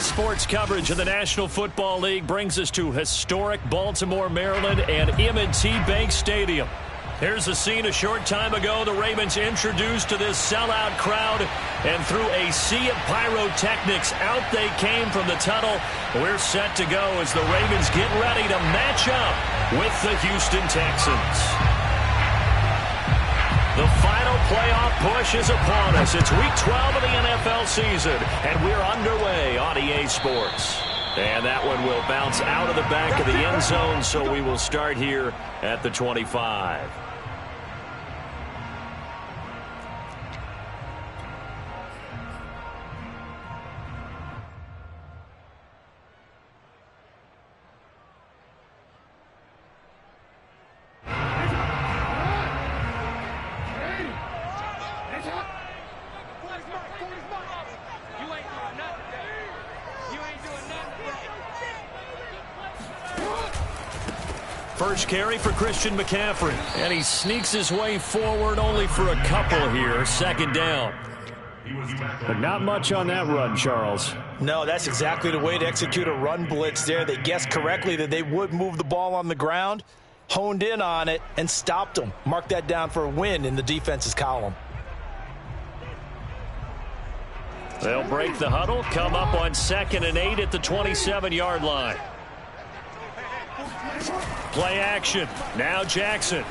Sports coverage of the National Football League brings us to historic Baltimore, Maryland, and M&T Bank Stadium. Here's a scene a short time ago. The Ravens introduced to this sellout crowd, and through a sea of pyrotechnics, out they came from the tunnel. We're set to go as the Ravens get ready to match up with the Houston Texans. The final playoff push is upon us. It's Week 12 of the NFL season, and we're underway on EA Sports. And that one will bounce out of the back of the end zone, so we will start here at the 25. First carry for Christian McCaffrey, and he sneaks his way forward only for a couple here. Second down. But not much on that run, Charles. No, that's exactly the way to execute a run blitz there. They guessed correctly that they would move the ball on the ground, honed in on it, and stopped them. Mark that down for a win in the defense's column. They'll break the huddle, come up on 2nd and 8 at the 27-yard line. Play action. Now Jackson.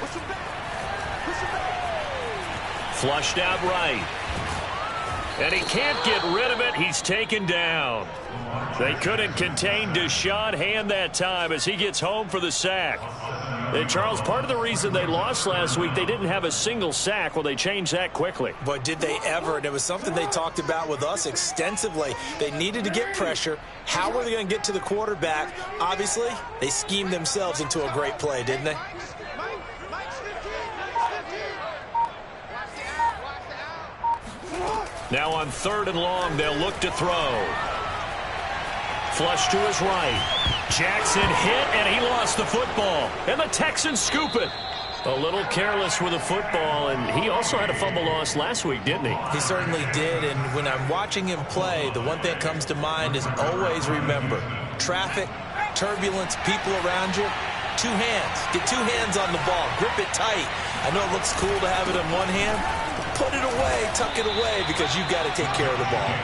Flushed out right. And he can't get rid of it. He's taken down. They couldn't contain Deshaun Hand that time as he gets home for the sack. And Charles, part of the reason they lost last week, they didn't have a single sack. Well, they changed that quickly. But did they ever? And it was something they talked about with us extensively. They needed to get pressure. How were they going to get to the quarterback? Obviously, they schemed themselves into a great play, didn't they? Now on 3rd and long, they'll look to throw. Flush to his right. Jackson hit, and he lost the football. And the Texans scoop it. A little careless with the football, and he also had a fumble loss last week, didn't he? He certainly did, and when I'm watching him play, the one thing that comes to mind is always remember, traffic, turbulence, people around you, 2 hands. Get 2 hands on the ball. Grip it tight. I know it looks cool to have it in one hand. Put it away, tuck it away, because you've got to take care of the ball.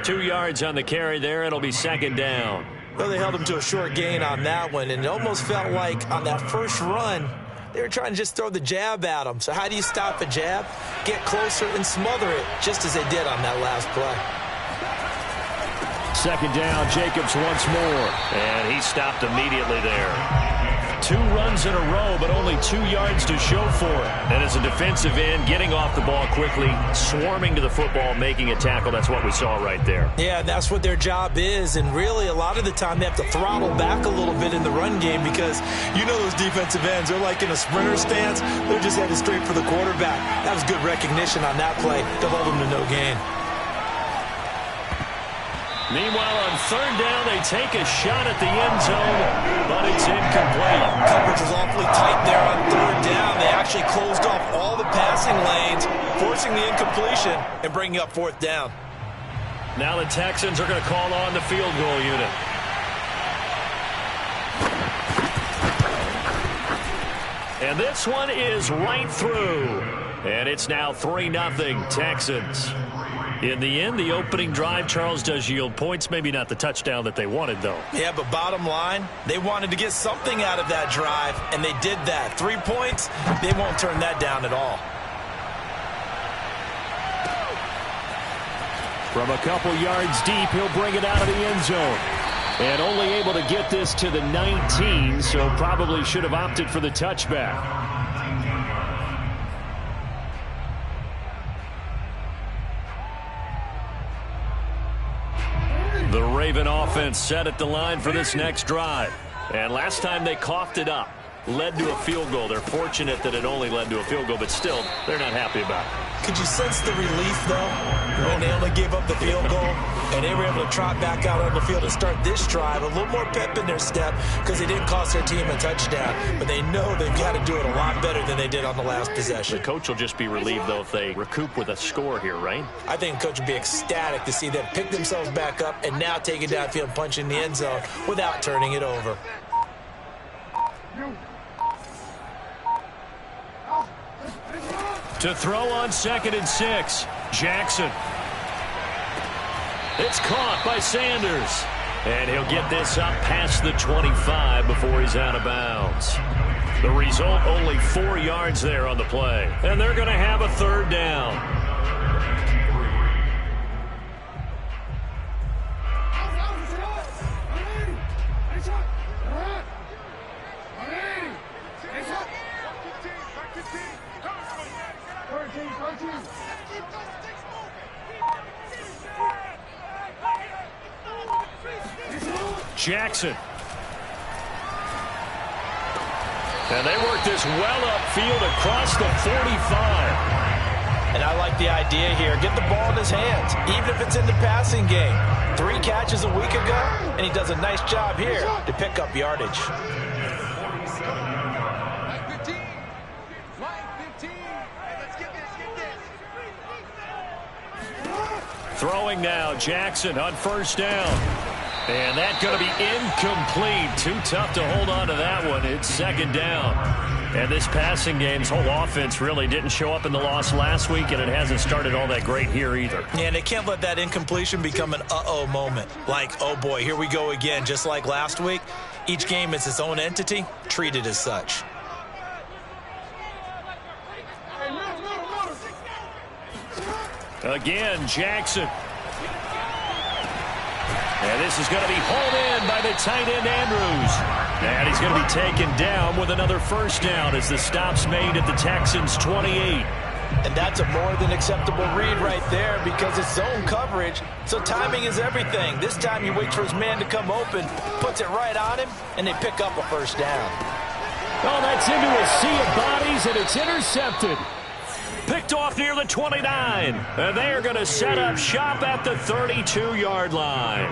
2 yards on the carry there. It'll be 2nd down. Well, they held him to a short gain on that one, and it almost felt like on that first run, they were trying to just throw the jab at him. So how do you stop a jab? Get closer and smother it, just as they did on that last play. 2nd down, Jacobs once more. And he stopped immediately there. 2 runs in a row, but only 2 yards to show for it. And as a defensive end, getting off the ball quickly, swarming to the football, making a tackle. That's what we saw right there. Yeah, that's what their job is. And really, a lot of the time, they have to throttle back a little bit in the run game because you know those defensive ends, they're like in a sprinter stance. They're just headed straight for the quarterback. That was good recognition on that play to hold them to no gain. Meanwhile, on 3rd down, they take a shot at the end zone, but it's incomplete. Coverage was awfully tight there on 3rd down. They actually closed off all the passing lanes, forcing the incompletion and bringing up 4th down. Now the Texans are going to call on the field goal unit. And this one is right through. And it's now 3-0 Texans. In the end, the opening drive, Charles, does yield points. Maybe not the touchdown that they wanted, though. Yeah, but bottom line, they wanted to get something out of that drive, and they did that. 3 points, they won't turn that down at all. From a couple yards deep, he'll bring it out of the end zone. And only able to get this to the 19, so probably should have opted for the touchback. The Raven offense set at the line for this next drive. And last time they coughed it up. led to a field goal. They're fortunate that it only led to a field goal, but still, they're not happy about it. Could you sense the relief, though, when they only gave up the field goal and they were able to trot back out on the field and start this drive, a little more pep in their step because they didn't cost their team a touchdown, but they know they've got to do it a lot better than they did on the last possession. The coach will just be relieved, though, if they recoup with a score here, right? I think the coach would be ecstatic to see them pick themselves back up and now take it downfield and punch in the end zone without turning it over. To throw on 2nd and 6, Jackson. It's caught by Sanders. And he'll get this up past the 25 before he's out of bounds. The result, only 4 yards there on the play. And they're going to have a 3rd down. Jackson. And they work this well upfield across the 45. And I like the idea here. Get the ball in his hands, even if it's in the passing game. 3 catches a week ago, and he does a nice job here to pick up yardage. Throwing now, Jackson on 1st down. And that's going to be incomplete. Too tough to hold on to that one. It's 2nd down. And this passing game's whole offense really didn't show up in the loss last week, and it hasn't started all that great here either. Yeah, and they can't let that incompletion become an uh-oh moment. Like, oh boy, here we go again, just like last week. Each game is its own entity, treated as such. Again, Jackson. And this is going to be hauled in by the tight end, Andrews. And he's going to be taken down with another 1st down as the stop's made at the Texans' 28. And that's a more than acceptable read right there because it's zone coverage, so timing is everything. This time he waits for his man to come open, puts it right on him, and they pick up a 1st down. Oh, that's into a sea of bodies, and it's intercepted. Picked off near the 29. And they are going to set up shop at the 32-yard line.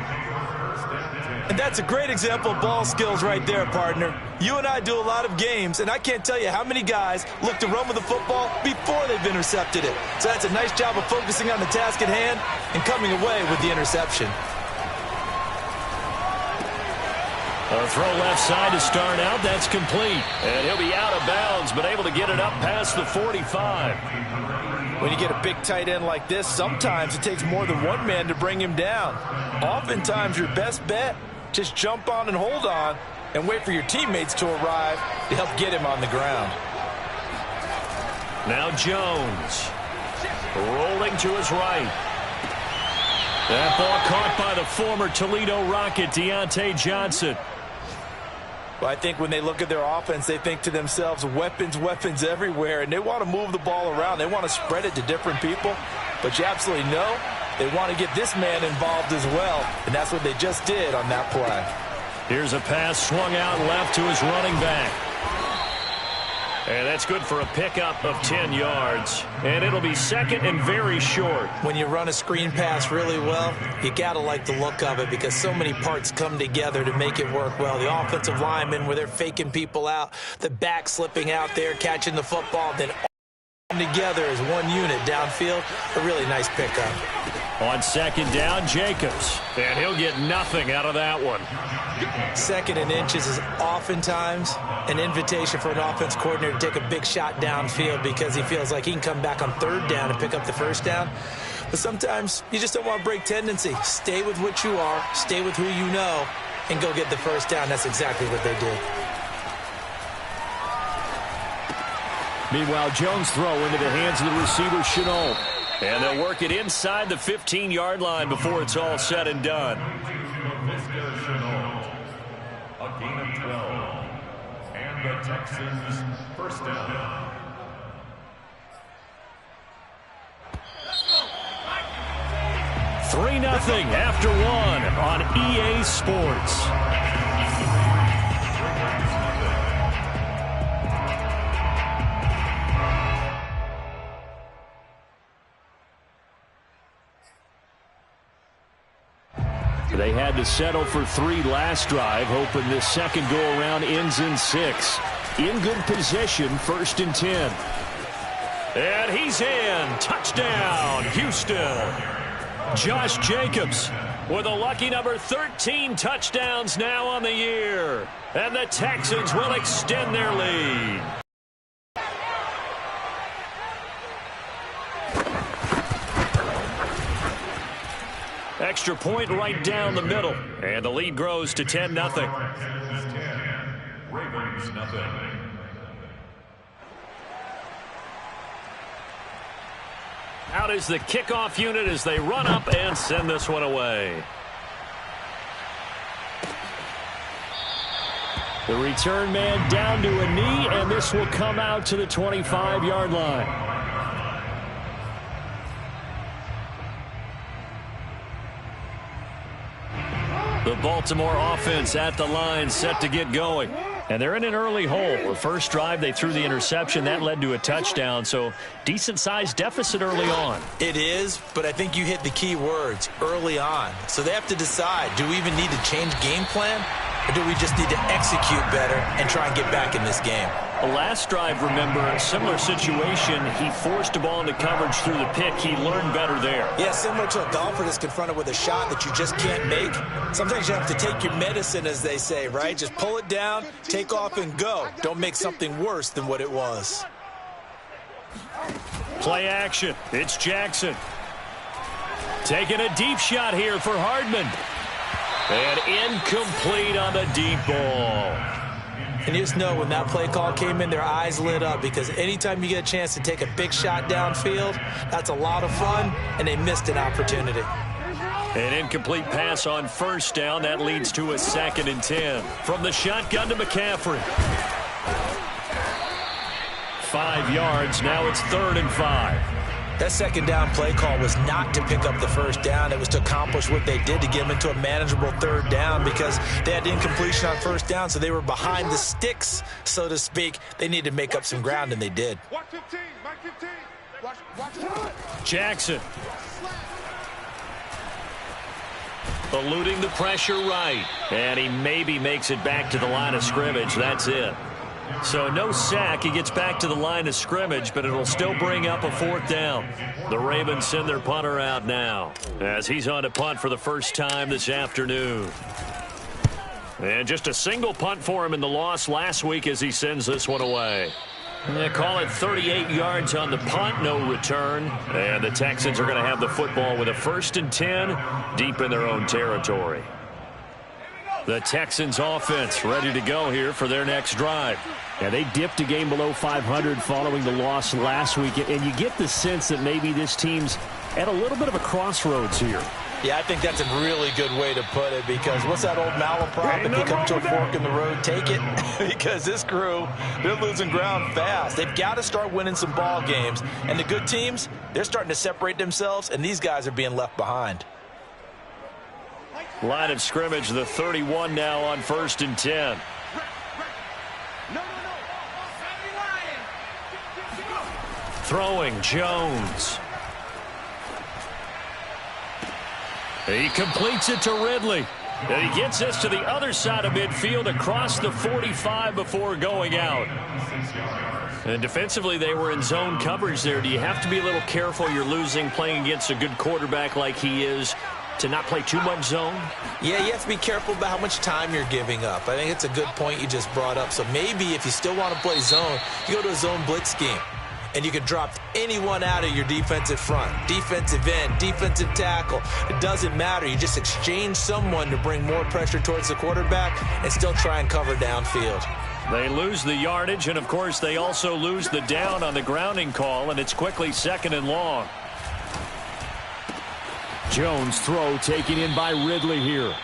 And that's a great example of ball skills right there, partner. You and I do a lot of games, and I can't tell you how many guys look to run with the football before they've intercepted it. So that's a nice job of focusing on the task at hand and coming away with the interception. A throw left side to start out. That's complete. And he'll be out of bounds, but able to get it up past the 45. When you get a big tight end like this, sometimes it takes more than one man to bring him down. Oftentimes, your best bet, just jump on and hold on and wait for your teammates to arrive to help get him on the ground. Now Jones rolling to his right. That ball caught by the former Toledo Rocket, Deontay Johnson. Well, I think when they look at their offense, they think to themselves, weapons, weapons everywhere, and they want to move the ball around. They want to spread it to different people, but you absolutely know they want to get this man involved as well, and that's what they just did on that play. Here's a pass swung out left to his running back. And that's good for a pickup of 10 yards. And it'll be 2nd and very short. When you run a screen pass really well, you got to like the look of it because so many parts come together to make it work well. The offensive linemen where they're faking people out, the back slipping out there, catching the football, then all together as one unit downfield. A really nice pickup. On 2nd down, Jacobs. And he'll get nothing out of that one. 2nd and inches is oftentimes an invitation for an offense coordinator to take a big shot downfield because he feels like he can come back on 3rd down and pick up the 1st down. But sometimes you just don't want to break tendency. Stay with what you are, stay with who you know, and go get the 1st down. That's exactly what they did. Meanwhile, Jones' throw into the hands of the receiver, Chenault. And they'll work it inside the 15-yard line before it's all said and done. A gain of 12. And the Texans' 1st down. Three 0 after one on EA Sports. settle for 3 last drive, hoping this second go-around ends in 6. In good position, 1st and 10. And he's in. Touchdown, Houston. Josh Jacobs with a lucky number 13 touchdowns now on the year. And the Texans will extend their lead. Extra point right down the middle. And the lead grows to 10-0. Ravens nothing. Out is the kickoff unit as they run up and send this one away. The return man down to a knee, and this will come out to the 25-yard line. The Baltimore offense at the line, set to get going. And they're in an early hole. The first drive, they threw the interception. That led to a touchdown, so decent-sized deficit early on. It is, but I think you hit the key words, early on. So they have to decide, do we even need to change game plan, or do we just need to execute better and try and get back in this game? The last drive, remember, a similar situation. He forced a ball into coverage through the pick. He learned better there. Yeah, similar to a golfer that's confronted with a shot that you just can't make. Sometimes you have to take your medicine, as they say, right? Just pull it down, take off, and go. Don't make something worse than what it was. Play action. It's Jackson. Taking a deep shot here for Hardman. And incomplete on the deep ball. And you just know when that play call came in, their eyes lit up, because anytime you get a chance to take a big shot downfield, that's a lot of fun, and they missed an opportunity. An incomplete pass on first down. That leads to a 2nd and 10. From the shotgun to McCaffrey. 5 yards. Now it's 3rd and 5. That second down play call was not to pick up the first down. It was to accomplish what they did, to get them into a manageable 3rd down, because they had incompletion on first down, so they were behind the sticks, so to speak. They needed to make up some ground, and they did. Jackson. Eluding the pressure right. And he maybe makes it back to the line of scrimmage. That's it. So no sack. He gets back to the line of scrimmage, but it'll still bring up a 4th down. The Ravens send their punter out now as he's on to punt for the first time this afternoon. And just a single punt for him in the loss last week as he sends this one away. They call it 38 yards on the punt, no return. And the Texans are going to have the football with a 1st and 10 deep in their own territory. The Texans offense ready to go here for their next drive. Yeah, they dipped a game below 500 following the loss last week, and you get the sense that maybe this team's at a little bit of a crossroads here. Yeah, I think that's a really good way to put it, because what's that old malaprop? If you come to a fork in the road, take it. Because this crew, they're losing ground fast. They've got to start winning some ball games. And the good teams, they're starting to separate themselves, and these guys are being left behind. Line of scrimmage, the 31 now on 1st and 10. Throwing, Jones. He completes it to Ridley. And he gets this to the other side of midfield across the 45 before going out. And defensively, they were in zone coverage there. Do you have to be a little careful? You're losing playing against a good quarterback like he is, to not play too much zone? Yeah, you have to be careful about how much time you're giving up. I think it's a good point you just brought up. So maybe if you still want to play zone, you go to a zone blitz scheme. And you can drop anyone out of your defensive front, defensive end, defensive tackle. It doesn't matter. You just exchange someone to bring more pressure towards the quarterback and still try and cover downfield. They lose the yardage, and, of course, they also lose the down on the grounding call, and it's quickly 2nd and long. Jones throw taken in by Ridley here.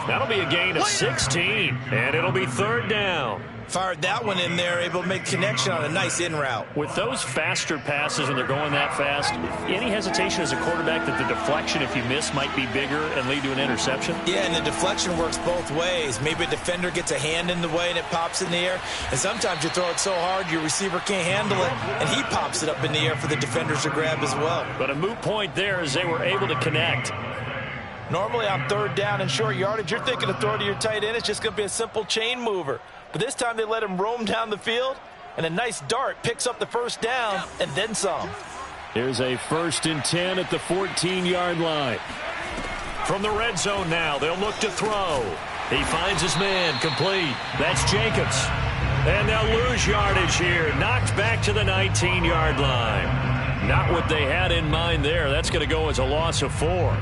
That'll be a gain of 16, and it'll be 3rd down. Fired that one in there, able to make connection on a nice in route. With those faster passes and they're going that fast, any hesitation as a quarterback that the deflection, if you miss, might be bigger and lead to an interception? Yeah, and the deflection works both ways. Maybe a defender gets a hand in the way and it pops in the air. And sometimes you throw it so hard your receiver can't handle it, and he pops it up in the air for the defenders to grab as well. But a moot point there as they were able to connect. Normally on third down and short yardage, you're thinking to throw to your tight end. It's just going to be a simple chain mover. But this time they let him roam down the field, and a nice dart picks up the first down and then some. Here's a 1st and 10 at the 14-yard line. From the red zone now, they'll look to throw. He finds his man, complete. That's Jacobs. And they'll lose yardage here. Knocked back to the 19-yard line. Not what they had in mind there. That's going to go as a loss of 4.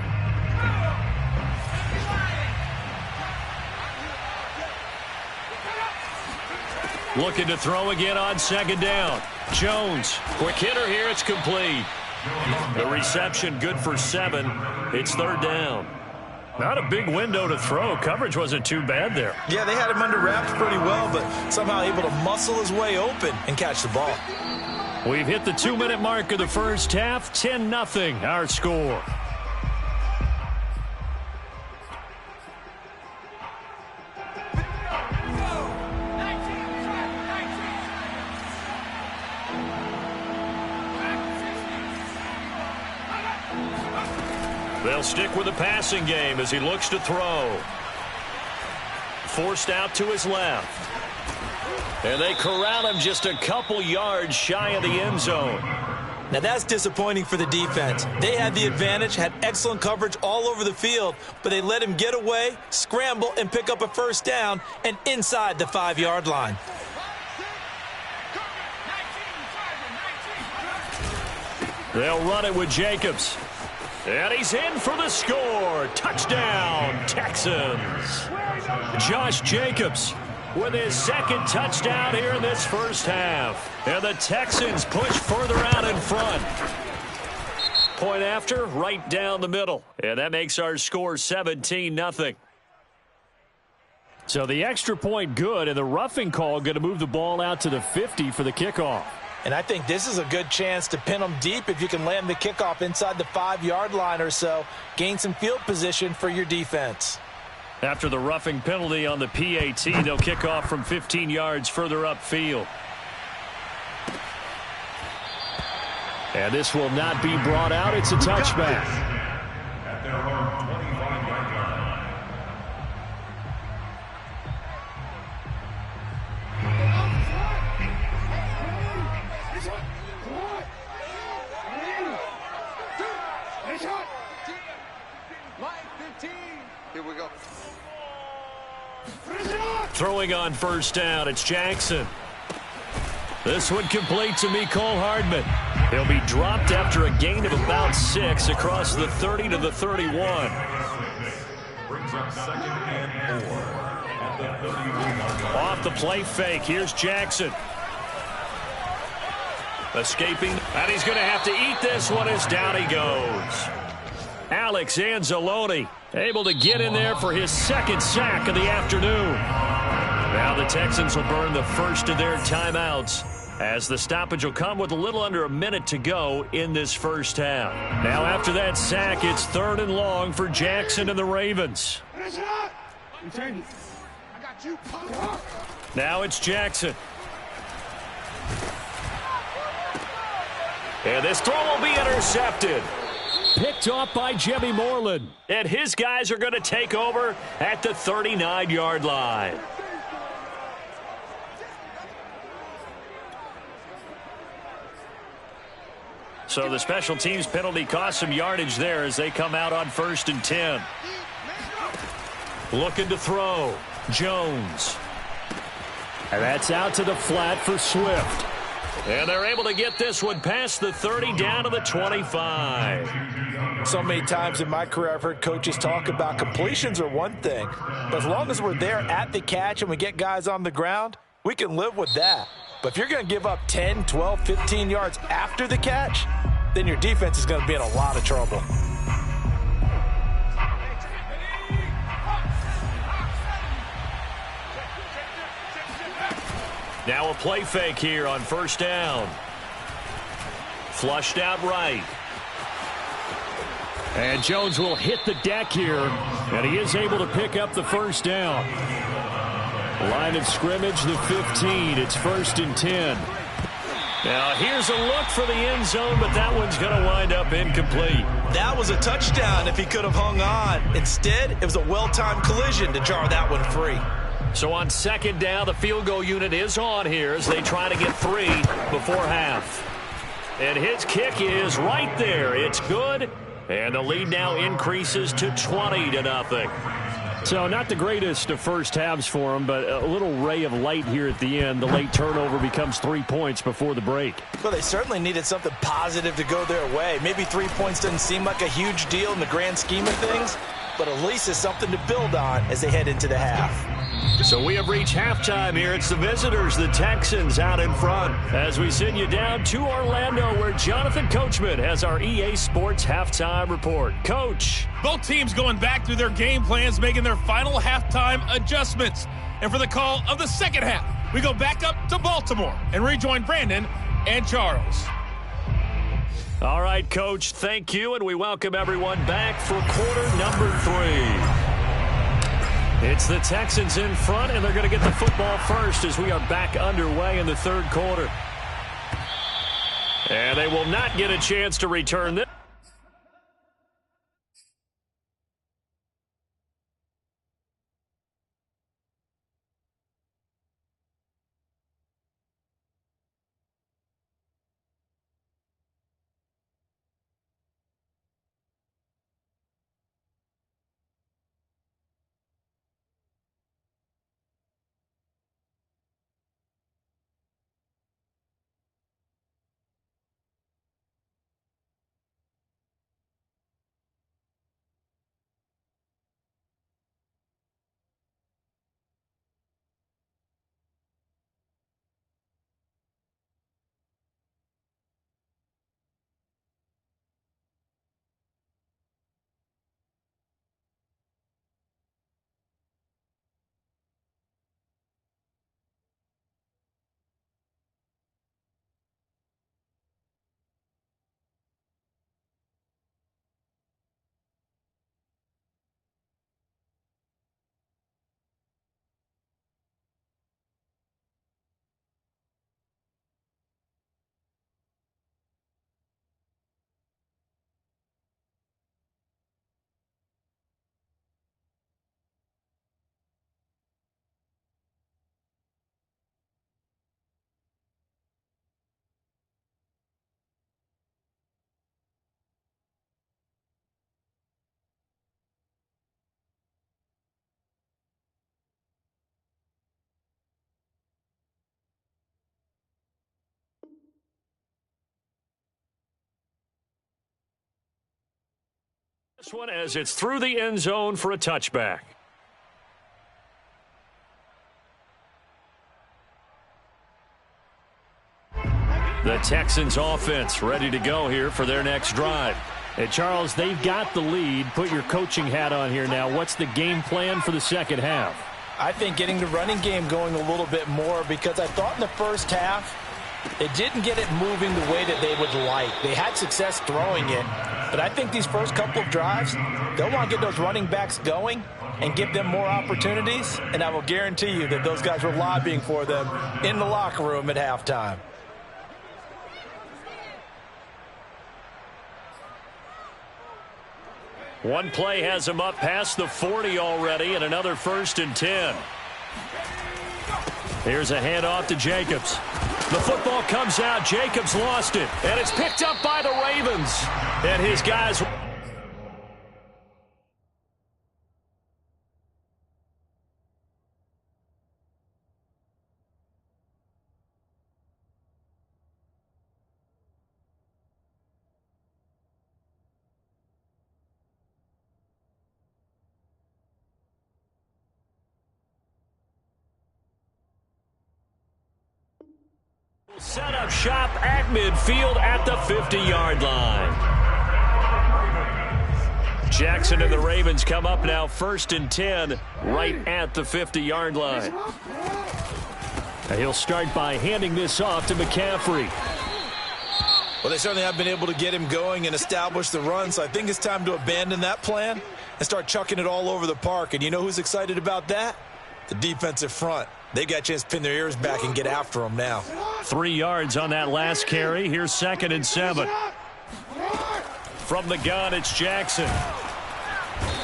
Looking to throw again on 2nd down. Jones, quick hitter here, it's complete. The reception good for 7. It's 3rd down. Not a big window to throw. Coverage wasn't too bad there. Yeah, they had him under wraps pretty well, but somehow able to muscle his way open and catch the ball. We've hit the 2-minute mark of the first half. 10-0 our score. They'll stick with the passing game as he looks to throw. Forced out to his left. And they corral him just a couple yards shy of the end zone. Now that's disappointing for the defense. They had the advantage, had excellent coverage all over the field, but they let him get away, scramble, and pick up a first down and inside the 5-yard line. They'll run it with Jacobs. And he's in for the score. Touchdown, Texans. Josh Jacobs with his 2nd touchdown here in this first half. And the Texans push further out in front. Point after, right down the middle. And that makes our score 17-0. So the extra point good, and the roughing call going to move the ball out to the 50 for the kickoff. And I think this is a good chance to pin them deep if you can land the kickoff inside the 5-yard line or so. Gain some field position for your defense. After the roughing penalty on the PAT, they'll kick off from 15 yards further upfield. And this will not be brought out. It's a touchback. At their own 25-yard line. Here we go. Throwing on 1st down, it's Jackson. This one complete to Mecole Hardman. He'll be dropped after a gain of about 6 across the 30 to the 31. Brings up 2nd and 4 at the 31-yard line. Off the play fake, here's Jackson. Escaping, and he's going to have to eat this one as down he goes. Alex Anzalone able to get in there for his 2nd sack of the afternoon. Now the Texans will burn the first of their timeouts as the stoppage will come with a little under a minute to go in this first half. Now after that sack, it's 3rd and long for Jackson and the Ravens. Now it's Jackson. And this throw will be intercepted. Picked off by Jimmy Moreland. And his guys are going to take over at the 39-yard line. So the special teams penalty cost some yardage there as they come out on 1st and 10. Looking to throw. Jones. And that's out to the flat for Swift. And they're able to get this one past the 30 down to the 25. So many times in my career I've heard coaches talk about completions are one thing, but as long as we're there at the catch and we get guys on the ground, we can live with that. But if you're going to give up 10, 12, 15 yards after the catch, then your defense is going to be in a lot of trouble. Now a play fake here on 1st down. Flushed out right. And Jones will hit the deck here, and he is able to pick up the 1st down. Line of scrimmage, the 15. It's 1st and 10. Now here's a look for the end zone, but that one's going to wind up incomplete. That was a touchdown if he could have hung on. Instead, it was a well-timed collision to jar that one free. So on second down, the field goal unit is on here as they try to get 3 before half. And his kick is right there. It's good. And the lead now increases to 20-0. So not the greatest of first halves for him, but a little ray of light here at the end. The late turnover becomes 3 points before the break. Well, they certainly needed something positive to go their way. Maybe 3 points doesn't seem like a huge deal in the grand scheme of things, but at least it's something to build on as they head into the half. So we have reached halftime here. It's the visitors, the Texans, out in front. As we send you down to Orlando, where Jonathan Coachman has our EA Sports halftime report. Coach. Both teams going back through their game plans, making their final halftime adjustments. And for the call of the second half, we go back up to Baltimore and rejoin Brandon and Charles. All right, Coach, thank you, and we welcome everyone back for quarter number 3. It's the Texans in front, and they're going to get the football first as we are back underway in the third quarter. And they will not get a chance to return this. This one as it's through the end zone for a touchback. The Texans offense ready to go here for their next drive. Hey, Charles, they've got the lead. Put your coaching hat on here now. What's the game plan for the second half? I think getting the running game going a little bit more, because I thought in the first half they didn't get it moving the way that they would like. They had success throwing it, but I think these first couple of drives, they'll want to get those running backs going and give them more opportunities, and I will guarantee you that those guys were lobbying for them in the locker room at halftime. One play has him up past the 40 already, and another 1st and 10. Here's a handoff to Jacobs. The football comes out. Jacobs lost it, and it's picked up by the Ravens. And his guys... set up shop at midfield at the 50-yard line. Jackson and the Ravens come up now 1st and 10 right at the 50-yard line. And he'll start by handing this off to McCaffrey. Well, they certainly have been able to get him going and establish the run, so I think it's time to abandon that plan and start chucking it all over the park. And you know who's excited about that? The defensive front. They got a chance to pin their ears back and get after him now. 3 yards on that last carry. Here's 2nd and 7. From the gun, it's Jackson.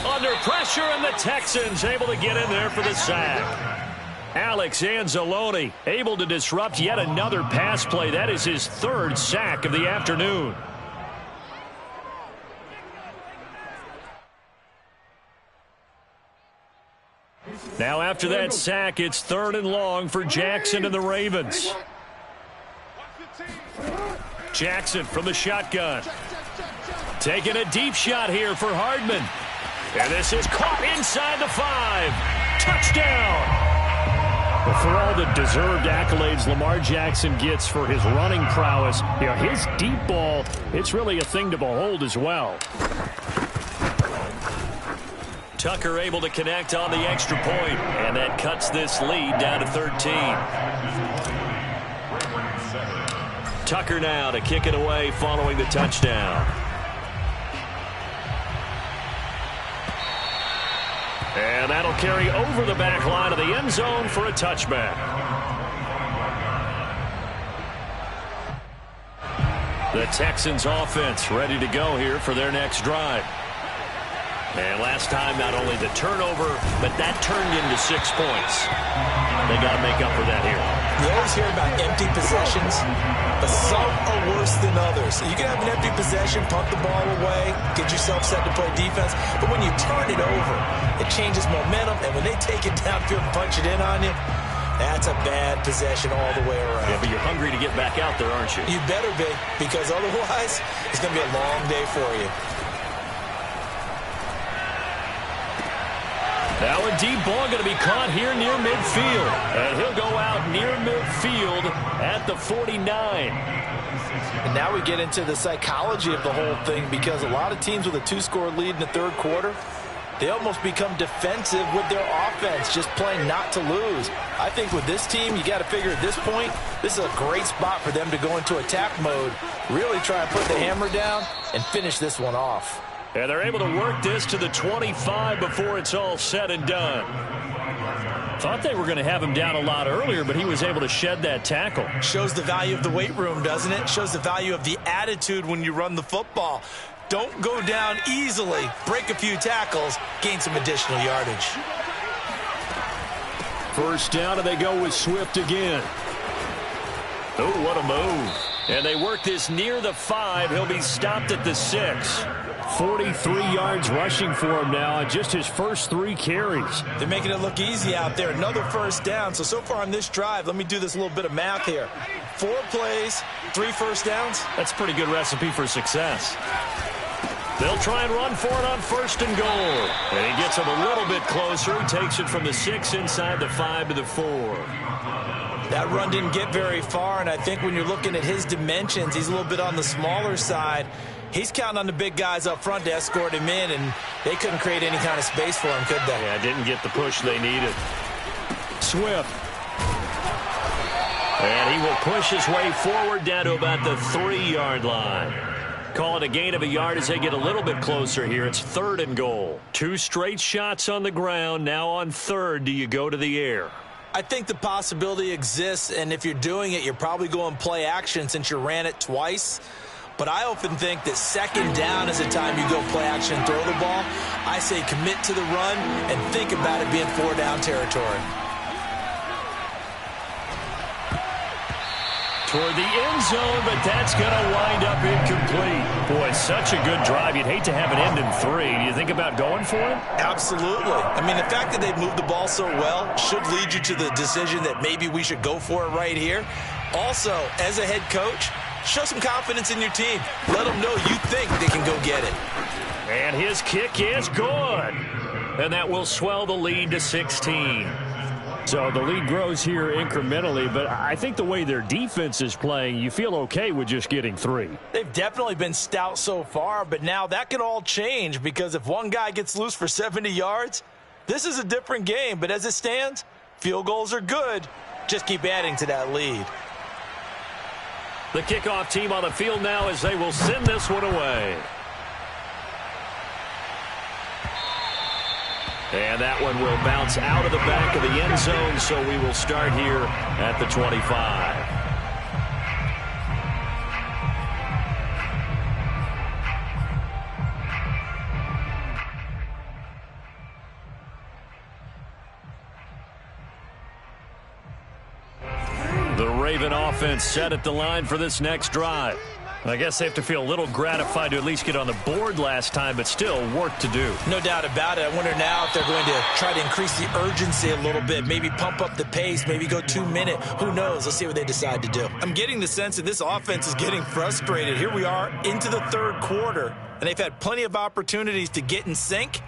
Under pressure, and the Texans able to get in there for the sack. Alex Anzalone able to disrupt yet another pass play. That is his 3rd sack of the afternoon. Now after that sack, it's 3rd and long for Jackson and the Ravens. Jackson from the shotgun. Taking a deep shot here for Hardman. And this is caught inside the 5. Touchdown. Well, for all the deserved accolades Lamar Jackson gets for his running prowess, you know, his deep ball, it's really a thing to behold as well. Tucker able to connect on the extra point, and that cuts this lead down to 13. Tucker now to kick it away following the touchdown. And that'll carry over the back line of the end zone for a touchback. The Texans offense ready to go here for their next drive. And last time, not only the turnover, but that turned into 6 points. They got to make up for that here. You always hear about empty possessions, but some are worse than others. You can have an empty possession, punt the ball away, get yourself set to play defense, but when you turn it over, it changes momentum, and when they take it downfield and punch it in on you, that's a bad possession all the way around. Yeah, but you're hungry to get back out there, aren't you? You better be, because otherwise, it's going to be a long day for you. Now a deep ball going to be caught here near midfield. And he'll go out near midfield at the 49. And now we get into the psychology of the whole thing, because a lot of teams with a 2-score lead in the 3rd quarter, they almost become defensive with their offense, just playing not to lose. I think with this team, you got to figure at this point, this is a great spot for them to go into attack mode, really try and put the hammer down and finish this one off. And they're able to work this to the 25 before it's all said and done. Thought they were going to have him down a lot earlier, but he was able to shed that tackle. Shows the value of the weight room, doesn't it? Shows the value of the attitude when you run the football. Don't go down easily. Break a few tackles. Gain some additional yardage. First down, and they go with Swift again. Oh, what a move. And they work this near the 5. He'll be stopped at the 6. 43 yards rushing for him now on just his first 3 carries. They're making it look easy out there. Another first down. So far on this drive, let me do this little bit of math here. 4 plays, 3 first downs. That's a pretty good recipe for success. They'll try and run for it on 1st and goal. And he gets him a little bit closer. He takes it from the 6 inside the 5 to the 4. That run didn't get very far, and I think when you're looking at his dimensions, he's a little bit on the smaller side. He's counting on the big guys up front to escort him in, and they couldn't create any kind of space for him, could they? Yeah, didn't get the push they needed. Swift. And he will push his way forward down to about the 3-yard line. Call it a gain of a yard as they get a little bit closer here. It's 3rd and goal. 2 straight shots on the ground. Now on 3rd, do you go to the air? I think the possibility exists, and if you're doing it, you're probably going play action since you ran it twice. But I often think that 2nd down is the time you go play action and throw the ball. I say commit to the run and think about it being 4-down territory. Toward the end zone, but that's going to wind up incomplete. Boy, such a good drive. You'd hate to have it end in 3. Do you think about going for it? Absolutely. I mean, the fact that they've moved the ball so well should lead you to the decision that maybe we should go for it right here. Also, as a head coach, show some confidence in your team. Let them know you think they can go get it. And his kick is good. And that will swell the lead to 16. So the lead grows here incrementally, but I think the way their defense is playing, you feel okay with just getting 3. They've definitely been stout so far, but now that can all change, because if one guy gets loose for 70 yards, this is a different game. But as it stands, field goals are good. Just keep adding to that lead. The kickoff team on the field now as they will send this one away. And that one will bounce out of the back of the end zone, so we will start here at the 25. The Raven offense set at the line for this next drive. I guess they have to feel a little gratified to at least get on the board last time, but still work to do. No doubt about it. I wonder now if they're going to try to increase the urgency a little bit, maybe pump up the pace, maybe go 2 minute. Who knows? Let's see what they decide to do. I'm getting the sense that this offense is getting frustrated. Here we are into the third quarter, and they've had plenty of opportunities to get in sync.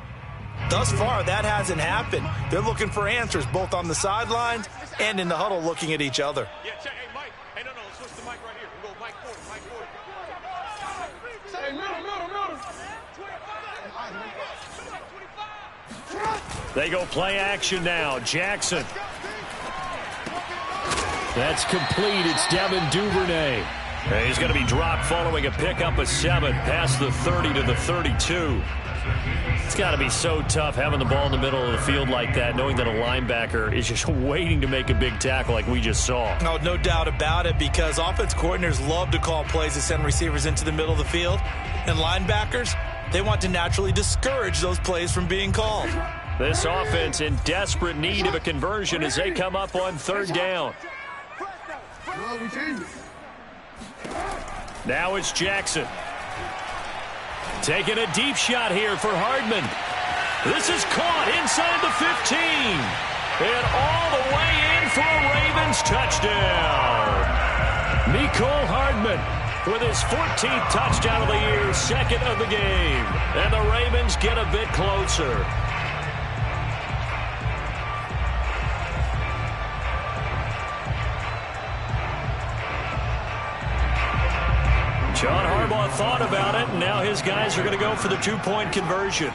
Thus far, that hasn't happened. They're looking for answers both on the sidelines and in the huddle looking at each other. Yeah, check. Hey, Mike. Hey, no, switch the mic right here. We go Mike forward, Mike forward. Hey, middle. They go play action now. Jackson. That's complete. It's Devin Duvernay. And he's going to be dropped following a pickup of 7 past the 30 to the 32. It's got to be so tough having the ball in the middle of the field like that, knowing that a linebacker is just waiting to make a big tackle like we just saw. Oh, no doubt about it, because offense coordinators love to call plays that send receivers into the middle of the field. And linebackers, they want to naturally discourage those plays from being called. This offense in desperate need of a conversion as they come up on 3rd down. Now it's Jackson. Taking a deep shot here for Hardman. This is caught inside the 15. And all the way in for a Ravens touchdown. Mecole Hardman with his 14th touchdown of the year, 2nd of the game. And the Ravens get a bit closer. John Harbaugh thought about it, and now his guys are going to go for the 2-point conversion.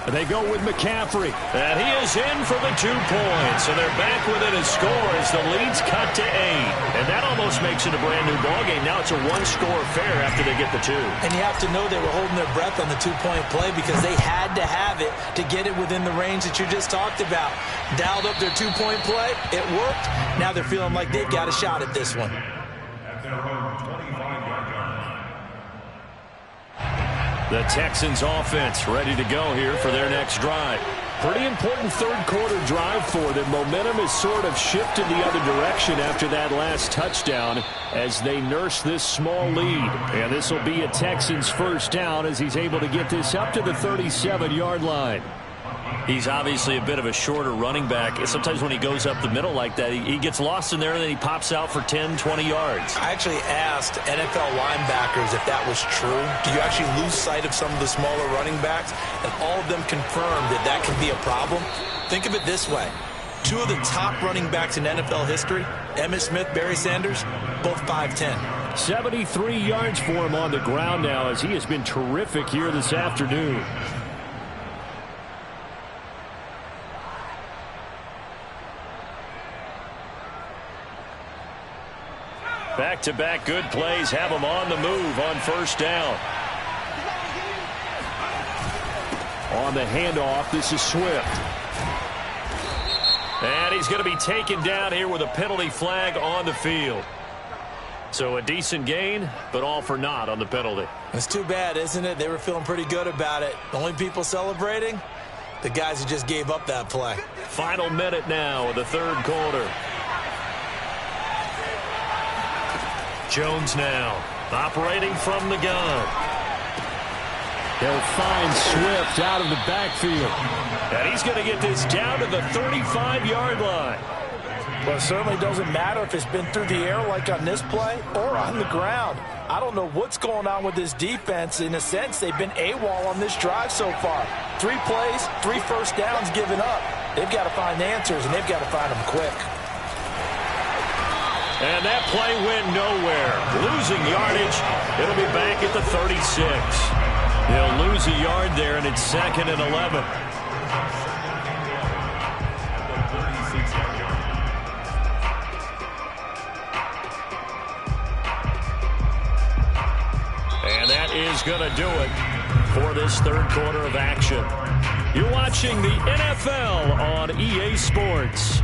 They go with McCaffrey, and he is in for the 2 points. And they're back within a score as the lead's cut to 8. And that almost makes it a brand-new ballgame. Now it's a 1-score affair after they get the 2. And you have to know they were holding their breath on the 2-point play because they had to have it to get it within the range that you just talked about. Dialed up their 2-point play. It worked. Now they're feeling like they've got a shot at this one. The Texans offense ready to go here for their next drive. Pretty important 3rd quarter drive for them. Momentum has sort of shifted the other direction after that last touchdown as they nurse this small lead. And this will be a Texans 1st down as he's able to get this up to the 37-yard line. He's obviously a bit of a shorter running back. Sometimes when he goes up the middle like that, he gets lost in there and then he pops out for 10, 20 yards. I actually asked NFL linebackers if that was true. Do you actually lose sight of some of the smaller running backs? And all of them confirmed that that can be a problem. Think of it this way. 2 of the top running backs in NFL history, Emmitt Smith, Barry Sanders, both 5'10". 73 yards for him on the ground now as he has been terrific here this afternoon. Back-to-back good plays have him on the move on 1st down. On the handoff, this is Swift. And he's going to be taken down here with a penalty flag on the field. So a decent gain, but all for naught on the penalty. It's too bad, isn't it? They were feeling pretty good about it. The only people celebrating, the guys who just gave up that play. Final minute now of the 3rd quarter. Jones now operating from the gun. They'll find Swift out of the backfield. And he's going to get this down to the 35-yard line. Well, it certainly doesn't matter if it's been through the air like on this play or on the ground. I don't know what's going on with this defense. In a sense, they've been AWOL on this drive so far. 3 plays, 3 first downs given up. They've got to find answers, and they've got to find them quick. And that play went nowhere. Losing yardage. It'll be back at the 36. They'll lose a yard there, and it's 2nd and 11. And that is going to do it for this 3rd quarter of action. You're watching the NFL on EA Sports.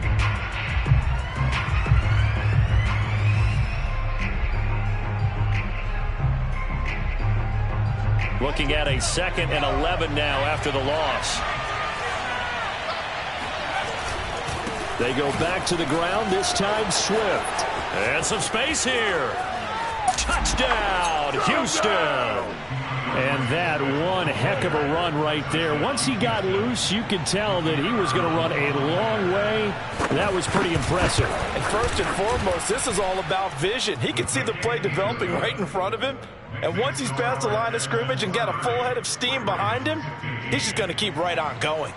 Looking at a 2nd and 11 now after the loss. They go back to the ground, this time Swift. And some space here. Touchdown, Houston. And that one heck of a run right there. Once he got loose, you could tell that he was going to run a long way. That was pretty impressive. And first and foremost, this is all about vision. He can see the play developing right in front of him. And once he's past the line of scrimmage and got a full head of steam behind him, he's just going to keep right on going.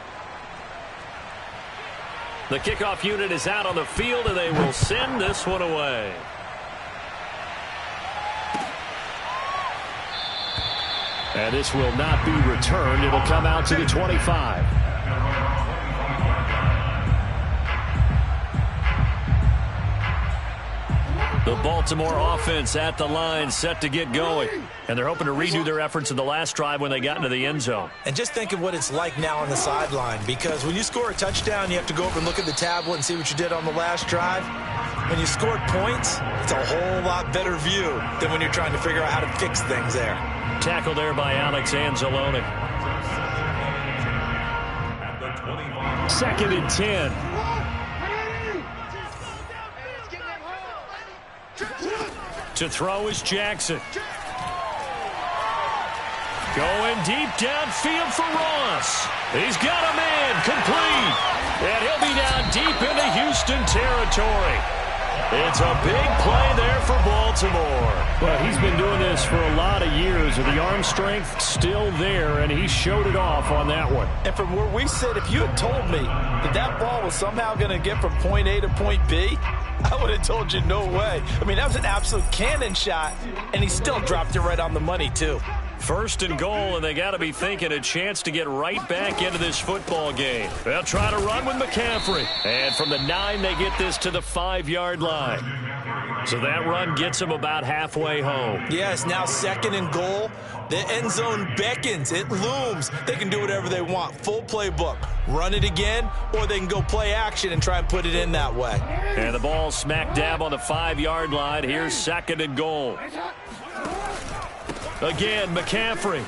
The kickoff unit is out on the field, and they will send this one away. And this will not be returned. It'll come out to the 25. The Baltimore offense at the line, set to get going. And they're hoping to redo their efforts in the last drive when they got into the end zone. And just think of what it's like now on the sideline, because when you score a touchdown, you have to go over and look at the tablet and see what you did on the last drive. When you scored points, it's a whole lot better view than when you're trying to figure out how to fix things there. Tackle there by Alex Anzalone. 2nd and 10. To throw is Jackson. Going deep downfield for Ross. He's got a man complete. And he'll be down deep into Houston territory. It's a big play there for Baltimore. Well, he's been doing this for a lot of years, and the arm strength still there, and he showed it off on that one. And from where we sit, if you had told me that ball was somehow going to get from point A to point B, I would have told you no way. I mean, that was an absolute cannon shot, and he still dropped it right on the money, too. 1st and goal, and they got to be thinking a chance to get right back into this football game. They'll try to run with McCaffrey. And from the 9, they get this to the 5-yard line. So that run gets them about halfway home. Yes, now 2nd and goal. The end zone beckons. It looms. They can do whatever they want. Full playbook. Run it again, or they can go play action and try and put it in that way. And the ball smack dab on the 5-yard line. Here's 2nd and goal. Again, McCaffrey.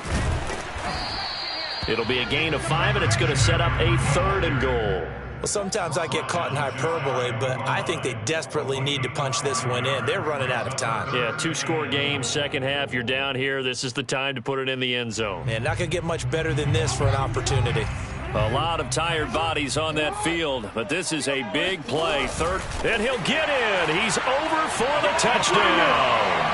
It'll be a gain of 5, and it's going to set up a 3rd and goal. Well, sometimes I get caught in hyperbole, but I think they desperately need to punch this one in. They're running out of time. Yeah, 2-score game, second half. You're down here. This is the time to put it in the end zone. Man, not going to get much better than this for an opportunity. A lot of tired bodies on that field, but this is a big play. 3rd, and he'll get in. He's over for the touchdown.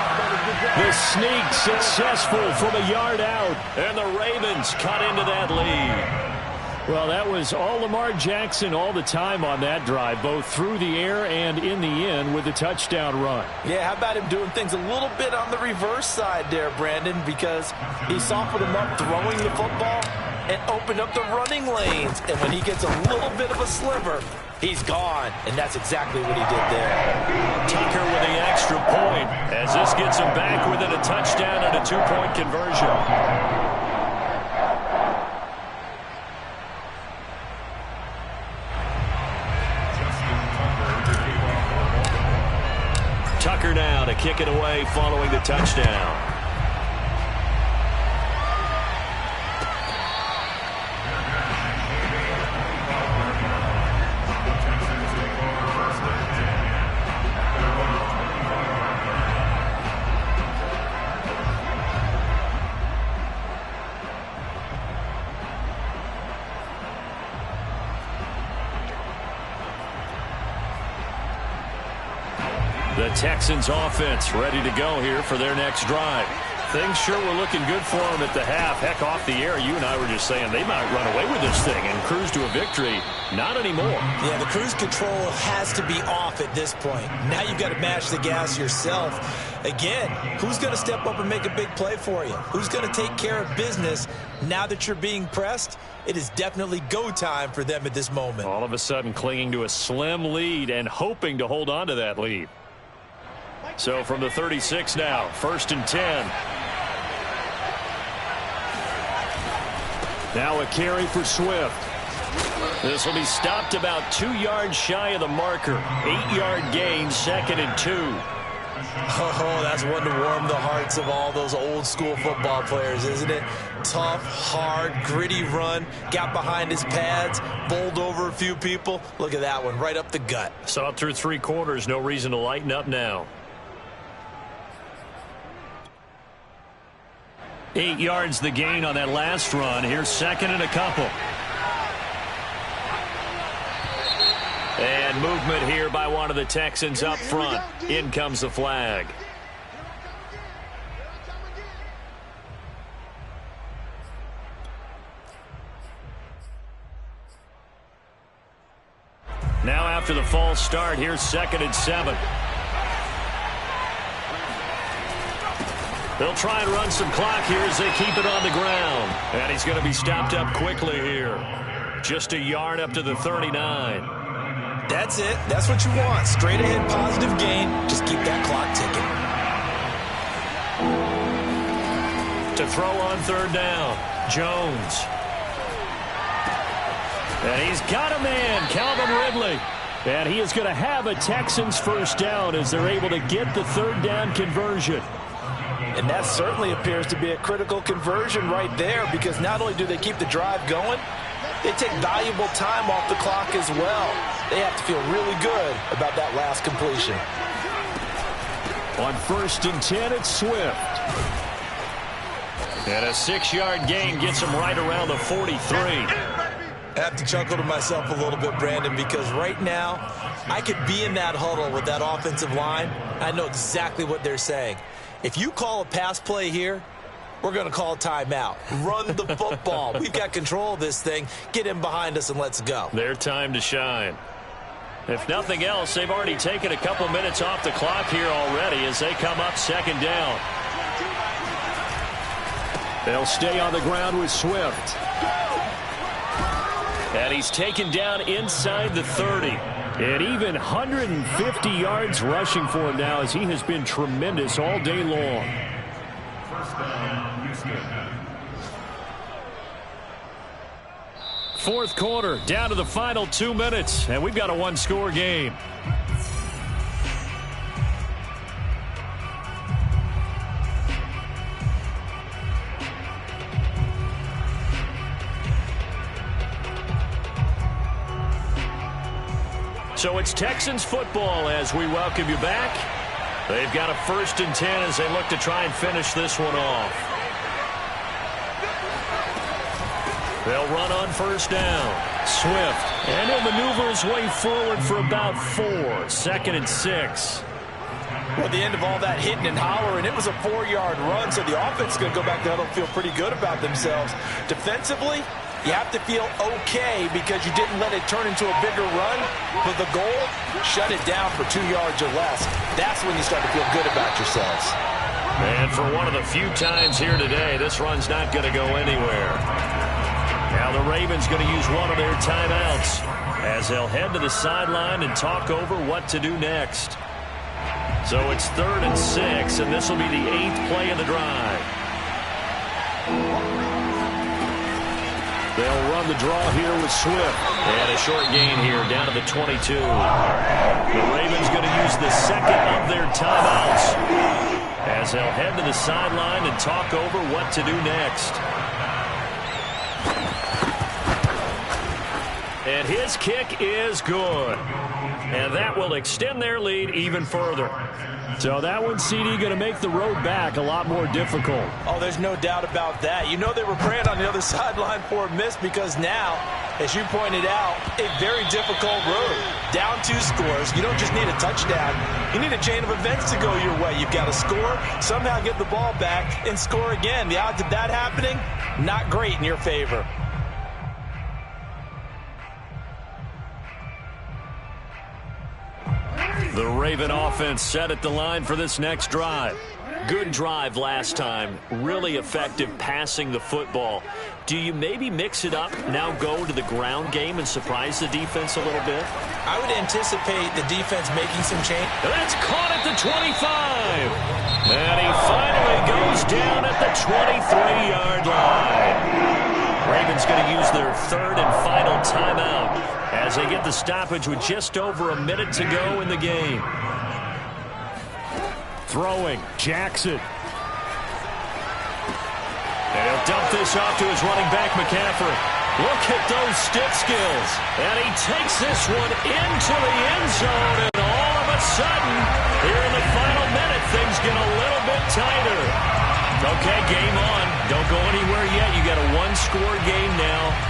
The sneak successful from a yard out, and the Ravens cut into that lead. Well, that was all Lamar Jackson all the time on that drive, both through the air and in the end with the touchdown run. Yeah, how about him doing things a little bit on the reverse side there, Brandon, because he softened him up throwing the football and opened up the running lanes. And when he gets a little bit of a sliver, he's gone. And that's exactly what he did there. Tucker with the extra point as this gets him back within a touchdown and a 2-point conversion. Tucker now to kick it away following the touchdown. The Texans offense ready to go here for their next drive. Things sure were looking good for them at the half. Heck, off the air, you and I were just saying they might run away with this thing and cruise to a victory. Not anymore. Yeah, the cruise control has to be off at this point. Now you've got to match the gas yourself. Again, who's going to step up and make a big play for you? Who's going to take care of business now that you're being pressed? It is definitely go time for them at this moment. All of a sudden clinging to a slim lead and hoping to hold on to that lead. So from the 36 now, 1st and 10. Now a carry for Swift. This will be stopped about 2 yards shy of the marker. 8-yard gain, 2nd and 2. Oh, that's one to warm the hearts of all those old school football players, isn't it? Tough, hard, gritty run, got behind his pads, bowled over a few people. Look at that one, right up the gut. Saw it through 3 quarters, no reason to lighten up now. 8 yards the gain on that last run. Here's second and a couple. And movement here by one of the Texans up front. In comes the flag. Now after the false start, here's second and 7. They'll try and run some clock here as they keep it on the ground. And he's going to be stopped up quickly here. Just a yard up to the 39. That's it. That's what you want. Straight ahead positive gain. Just keep that clock ticking. To throw on third down, Jones. And he's got a man, Calvin Ridley. And he is going to have a Texans first down as they're able to get the third down conversion. And that certainly appears to be a critical conversion right there, because not only do they keep the drive going, they take valuable time off the clock as well. They have to feel really good about that last completion. On first and 10, it's Swift. And a 6-yard gain gets him right around the 43. I have to chuckle to myself a little bit, Brandon, because right now I could be in that huddle with that offensive line. I know exactly what they're saying. If you call a pass play here, we're going to call a timeout. Run the football. We've got control of this thing. Get in behind us and let's go. Their time to shine. If nothing else, they've already taken a couple minutes off the clock here already as they come up second down. They'll stay on the ground with Swift. And he's taken down inside the 30. And even 150 yards rushing for him now as he has been tremendous all day long. First down, Houston. Fourth quarter, down to the final 2 minutes, and we've got a one-score game. So it's Texans football as we welcome you back. They've got a first and 10 as they look to try and finish this one off. They'll run on first down. Swift, and he'll maneuver his way forward for about 4. Second and 6. Well, at the end of all that hitting and hollering, it was a 4-yard run, so the offense is going to go back to huddle, feel pretty good about themselves. Defensively, you have to feel okay because you didn't let it turn into a bigger run. But the goal, shut it down for 2 yards or less. That's when you start to feel good about yourselves. And for one of the few times here today, this run's not going to go anywhere. Now the Ravens going to use one of their timeouts as they'll head to the sideline and talk over what to do next. So it's 3rd and 6, and this will be the 8th play of the drive. They'll run the draw here with Swift. And a short gain here down to the 22. The Ravens going to use the second of their timeouts as they'll head to the sideline and talk over what to do next. And his kick is good. And that will extend their lead even further. So that one, CD, going to make the road back a lot more difficult. Oh, there's no doubt about that. You know they were praying on the other sideline for a miss because now, as you pointed out, a very difficult road. Down 2 scores. You don't just need a touchdown. You need a chain of events to go your way. You've got to score, somehow get the ball back, and score again. The odds of that happening, not great in your favor. The Raven offense set at the line for this next drive. Good drive last time. Really effective passing the football. Do you maybe mix it up, now go to the ground game and surprise the defense a little bit? I would anticipate the defense making some change. That's caught at the 25. And he finally goes down at the 23-yard line. Ravens going to use their 3rd and final timeout as they get the stoppage with just over a minute to go in the game. Throwing, Jackson. And he'll dump this off to his running back, McCaffrey. Look at those stick skills. And he takes this one into the end zone. And all of a sudden, here in the final minute, things get a little bit tighter. Okay, game on. Don't go anywhere yet. You got a one-score game now.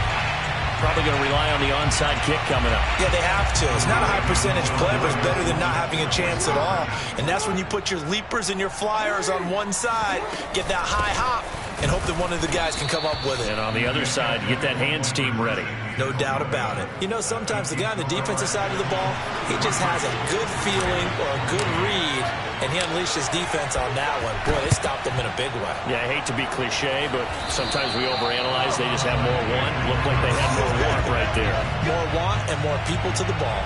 Probably going to rely on the onside kick coming up. Yeah, they have to. It's not a high-percentage play, but it's better than not having a chance at all. And that's when you put your leapers and your flyers on one side, get that high hop, and hope that one of the guys can come up with it. And on the other side, get that hands team ready. No doubt about it. You know, sometimes the guy on the defensive side of the ball, he just has a good feeling or a good read, and he unleashed his defense on that one. Boy, they stopped him in a big way. Yeah, I hate to be cliche, but sometimes we overanalyze. They just have more want. Looked like they had more want right there. More want and more people to the ball.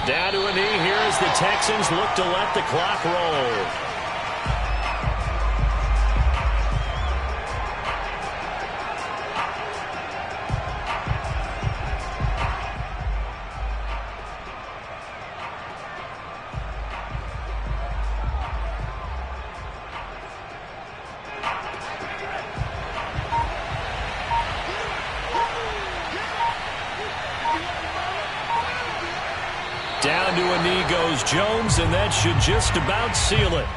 Down to a knee here as the Texans look to let the clock roll. Down to a knee goes Jones, and that should just about seal it.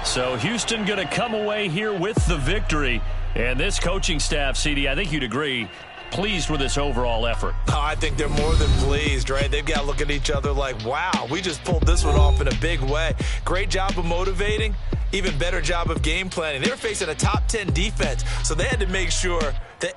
So Houston going to come away here with the victory. And this coaching staff, CD, I think you'd agree, pleased with this overall effort. Oh, I think they're more than pleased, right? They've got to look at each other like, wow, we just pulled this one off in a big way. Great job of motivating, even better job of game planning. They were facing a top 10 defense, so they had to make sure that